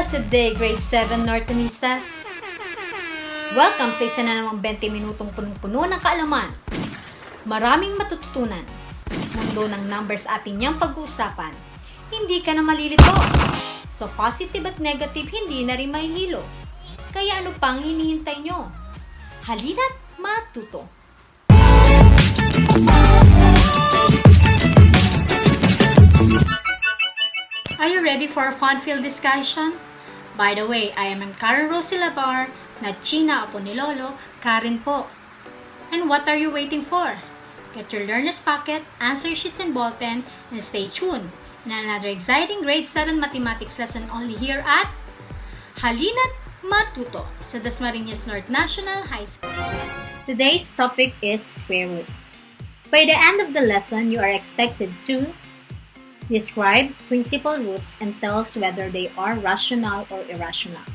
Blessed day, Grade 7 Nortonistas! Welcome sa isa na namang 20 minutong punong-puno ng kaalaman. Maraming matututunan. Mundo ng numbers atin niyang pag-uusapan. Hindi ka na malilito. So positive at negative hindi na rin mahihilo. Kaya ano pang hinihintay nyo? Halina't matuto! Are you ready for a fun-filled discussion? By the way, I am Karen Rose Salapar, na China apo ni Lolo, Karen po. And what are you waiting for? Get your learner's packet, answer sheets and ballpen, and stay tuned in another exciting grade 7 mathematics lesson only here at HALINA'T MATH-TUTO sa Dasmariñas North National High School. Today's topic is square root. By the end of the lesson, you are expected to describe principal roots and tell us whether they are rational or irrational,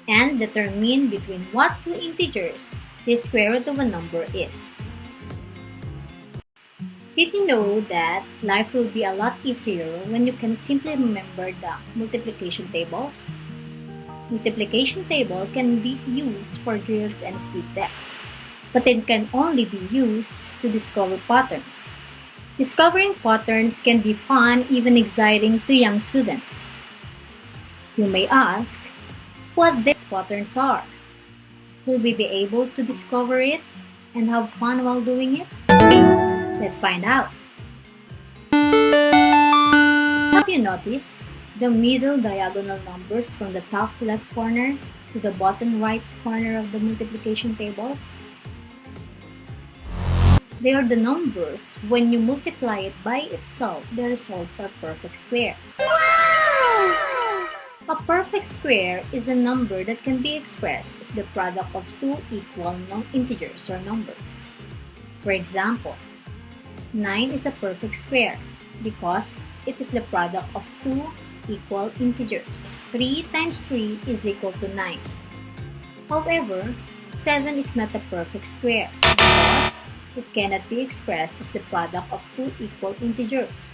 and determine between what two integers the square root of a number is. Did you know that life will be a lot easier when you can simply remember the multiplication tables? Multiplication table can be used for drills and speed tests, but it can only be used to discover patterns. Discovering patterns can be fun, even exciting to young students. You may ask what these patterns are. Will we be able to discover it and have fun while doing it? Let's find out. Have you noticed the middle diagonal numbers from the top left corner to the bottom right corner of the multiplication tables? They are the numbers. When you multiply it by itself, the results are perfect squares. Wow! A perfect square is a number that can be expressed as the product of two equal integers or numbers. For example, 9 is a perfect square because it is the product of two equal integers. 3 times 3 is equal to 9. However, 7 is not a perfect square because it cannot be expressed as the product of two equal integers.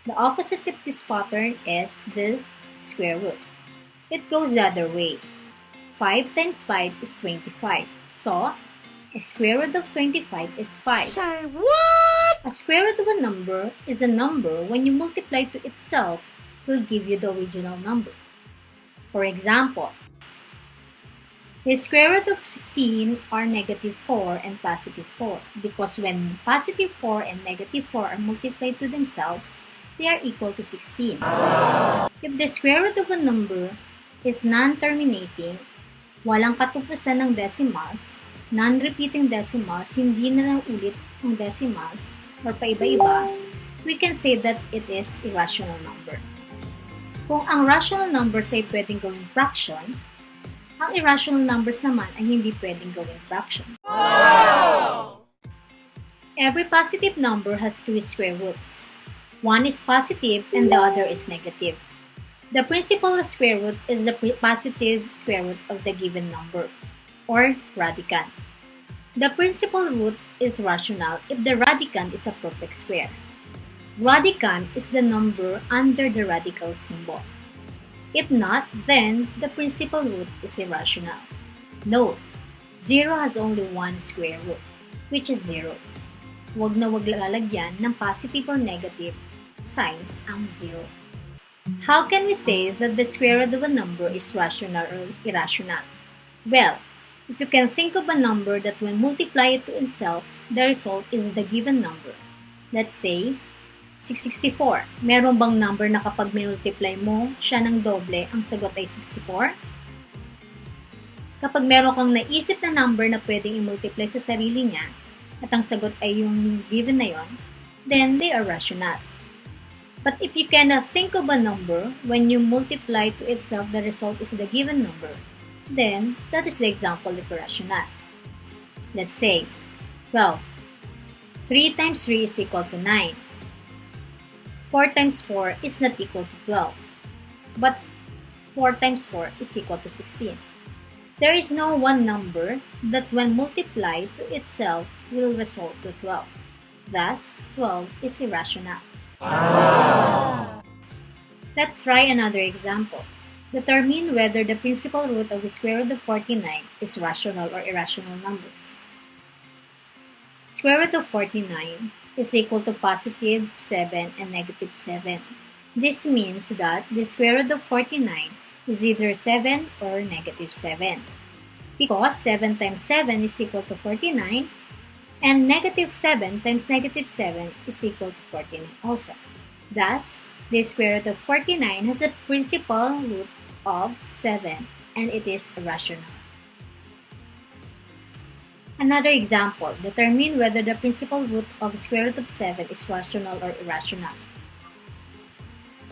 The opposite of this pattern is the square root. It goes the other way. 5 times 5 is 25. So, a square root of 25 is 5. Say what? A square root of a number is a number when you multiply to itself will give you the original number. For example, the square root of 16 are negative 4 and positive 4 because when positive 4 and negative 4 are multiplied to themselves, they are equal to 16. If the square root of a number is non-terminating, walang katupusan ng decimals, non-repeating decimals, hindi na lang ulit ang decimals, or paiba-iba, we can say that it is a rational number. Kung ang rational numbers ay pwedeng gawing fraction, ang irrational numbers naman ay hindi pwedeng gawing fraction. Wow! Every positive number has two square roots. One is positive and the other is negative. The principal square root is the positive square root of the given number, or radicand. The principal root is rational if the radicand is a perfect square. Radicand is the number under the radical symbol. If not, then the principal root is irrational. Note, 0 has only one square root, which is 0. Huwag na huwag lalagyan ng positive or negative signs ang 0. How can we say that the square root of a number is rational or irrational? Well, if you can think of a number that when multiply it to itself, the result is the given number. Let's say, 664. Meron bang number na kapag multiply mo siya ng doble, ang sagot ay 64? Kapag meron kang naisip na number na pwedeng i-multiply sa sarili niya, at ang sagot ay yung given na yon, then they are rational. But if you cannot think of a number, when you multiply to itself, the result is the given number, then that is the example of irrational. Let's say, well, 3 times 3 is equal to 9. 4 times 4 is not equal to 12, but 4 times 4 is equal to 16. There is no one number that when multiplied to itself will result to 12. Thus, 12 is irrational. Wow. Let's try another example. Determine whether the principal root of the square root of 49 is rational or irrational numbers. Square root of 49 is equal to positive 7 and negative 7. This means that the square root of 49 is either 7 or negative 7. Because 7 times 7 is equal to 49, and negative 7 times negative 7 is equal to 49 also. Thus, the square root of 49 has a principal root of 7 and it is irrational. Another example, determine whether the principal root of square root of 7 is rational or irrational.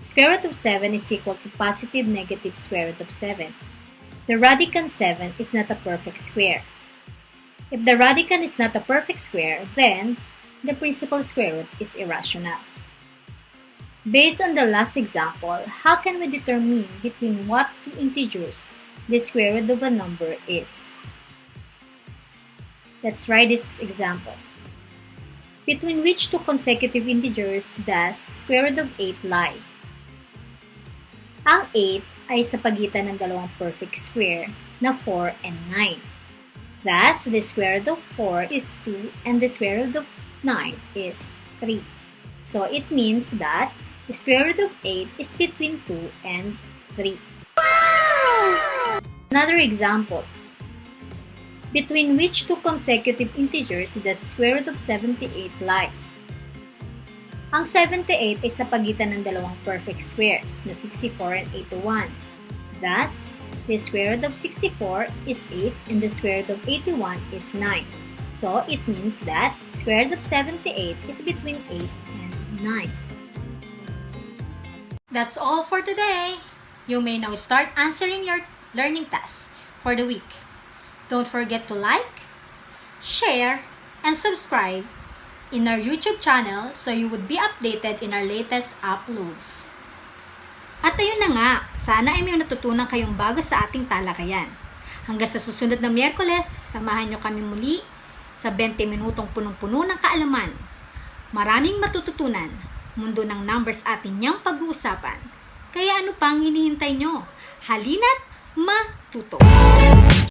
Square root of 7 is equal to positive negative square root of 7. The radicand 7 is not a perfect square. If the radicand is not a perfect square, then the principal square root is irrational. Based on the last example, how can we determine between what two integers the square root of a number is? Let's try this example. Between which two consecutive integers does square root of 8 lie? Ang 8 ay sa pagitan ng dalawang perfect square na 4 and 9. Thus, the square root of 4 is 2 and the square root of 9 is 3. So, it means that the square root of 8 is between 2 and 3. Another example. Between which two consecutive integers does square root of 78 lie? Ang 78 ay sa pagitan ng dalawang perfect squares na 64 and 81. Thus, the square root of 64 is 8 and the square root of 81 is 9. So, it means that square root of 78 is between 8 and 9. That's all for today. You may now start answering your learning tasks for the week. Don't forget to like, share, and subscribe in our YouTube channel so you would be updated in our latest uploads. At ayun na nga, sana ay may natutunan kayong bago sa ating talakayan. Hanggang sa susunod na Miyerkules, samahan nyo kami muli sa 20 minutong punong-puno ng kaalaman. Maraming matututunan, mundo ng numbers atin niyang pag-uusapan. Kaya ano pang hinihintay nyo? Halina't matuto!